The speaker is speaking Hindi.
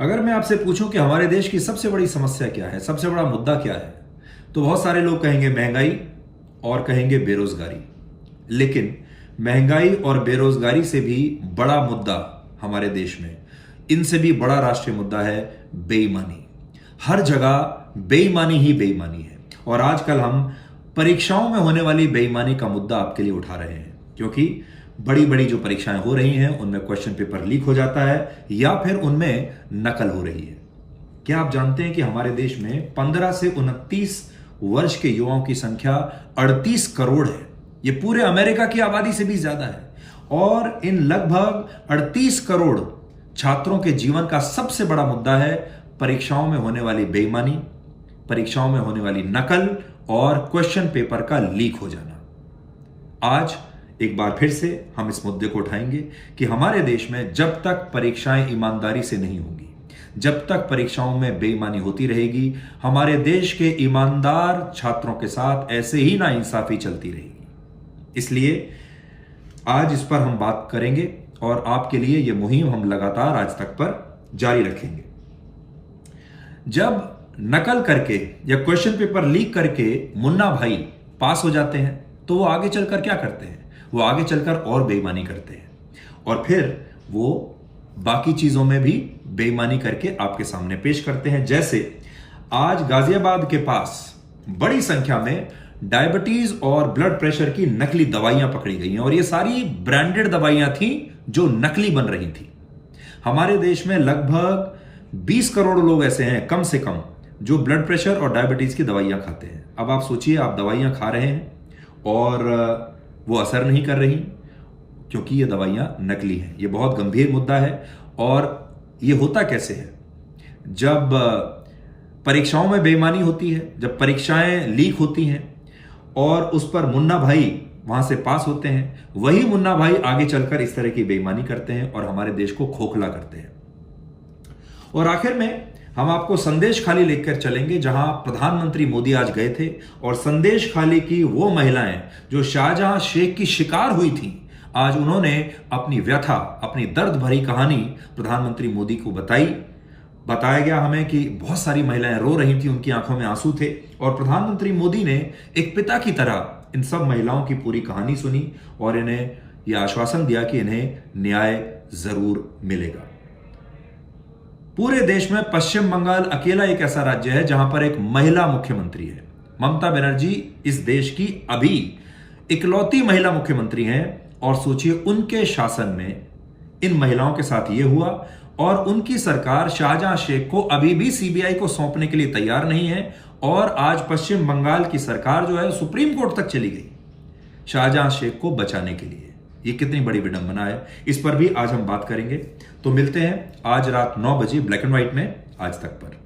अगर मैं आपसे पूछूं कि हमारे देश की सबसे बड़ी समस्या क्या है, सबसे बड़ा मुद्दा क्या है, तो बहुत सारे लोग कहेंगे महंगाई और कहेंगे बेरोजगारी। लेकिन महंगाई और बेरोजगारी से भी बड़ा मुद्दा हमारे देश में, इनसे भी बड़ा राष्ट्रीय मुद्दा है बेईमानी। हर जगह बेईमानी ही बेईमानी है। और आजकल हम परीक्षाओं में होने वाली बेईमानी का मुद्दा आपके लिए उठा रहे हैं, क्योंकि बड़ी बड़ी जो परीक्षाएं हो रही हैं उनमें क्वेश्चन पेपर लीक हो जाता है या फिर उनमें नकल हो रही है। क्या आप जानते हैं कि हमारे देश में 15 से 29 वर्ष के युवाओं की संख्या 38 करोड़ है। ये पूरे अमेरिका की आबादी से भी ज्यादा है। और इन लगभग 38 करोड़ छात्रों के जीवन का सबसे बड़ा मुद्दा है परीक्षाओं में होने वाली बेईमानी, परीक्षाओं में होने वाली नकल और क्वेश्चन पेपर का लीक हो जाना। आज एक बार फिर से हम इस मुद्दे को उठाएंगे कि हमारे देश में जब तक परीक्षाएं ईमानदारी से नहीं होंगी, जब तक परीक्षाओं में बेईमानी होती रहेगी, हमारे देश के ईमानदार छात्रों के साथ ऐसे ही नाइंसाफी चलती रहेगी। इसलिए आज इस पर हम बात करेंगे और आपके लिए यह मुहिम हम लगातार आज तक पर जारी रखेंगे। जब नकल करके या क्वेश्चन पेपर लीक करके मुन्ना भाई पास हो जाते हैं तो वो आगे चलकर क्या करते हैं? वो आगे चलकर और बेईमानी करते हैं और फिर वो बाकी चीजों में भी बेईमानी करके आपके सामने पेश करते हैं। जैसे आज गाजियाबाद के पास बड़ी संख्या में डायबिटीज और ब्लड प्रेशर की नकली दवाइयां पकड़ी गई हैं और ये सारी ब्रांडेड दवाइयां थी जो नकली बन रही थी। हमारे देश में लगभग 20 करोड़ लोग ऐसे हैं कम से कम जो ब्लड प्रेशर और डायबिटीज की दवाइयां खाते हैं। अब आप सोचिए, आप दवाइयां खा रहे हैं और वो असर नहीं कर रही क्योंकि ये दवाइयां नकली हैं। ये बहुत गंभीर मुद्दा है। और ये होता कैसे है? जब परीक्षाओं में बेईमानी होती है, जब परीक्षाएं लीक होती हैं और उस पर मुन्ना भाई वहां से पास होते हैं, वही मुन्ना भाई आगे चलकर इस तरह की बेईमानी करते हैं और हमारे देश को खोखला करते हैं। और आखिर में हम आपको संदेश खाली लेकर चलेंगे जहां प्रधानमंत्री मोदी आज गए थे और संदेश खाली की वो महिलाएं जो शाहजहां शेख की शिकार हुई थी, आज उन्होंने अपनी व्यथा, अपनी दर्द भरी कहानी प्रधानमंत्री मोदी को बताया गया हमें कि बहुत सारी महिलाएं रो रही थी, उनकी आंखों में आंसू थे और प्रधानमंत्री मोदी ने एक पिता की तरह इन सब महिलाओं की पूरी कहानी सुनी और इन्हें यह आश्वासन दिया कि इन्हें न्याय जरूर मिलेगा। पूरे देश में पश्चिम बंगाल अकेला एक ऐसा राज्य है जहां पर एक महिला मुख्यमंत्री है। ममता बनर्जी इस देश की अभी इकलौती महिला मुख्यमंत्री हैं और सोचिए उनके शासन में इन महिलाओं के साथ यह हुआ और उनकी सरकार शाहजहां शेख को अभी भी सीबीआई को सौंपने के लिए तैयार नहीं है। और आज पश्चिम बंगाल की सरकार जो है सुप्रीम कोर्ट तक चली गई शाहजहां शेख को बचाने के लिए। ये कितनी बड़ी विडंबना है, इस पर भी आज हम बात करेंगे। तो मिलते हैं आज रात 9 बजे ब्लैक एंड व्हाइट में आज तक पर।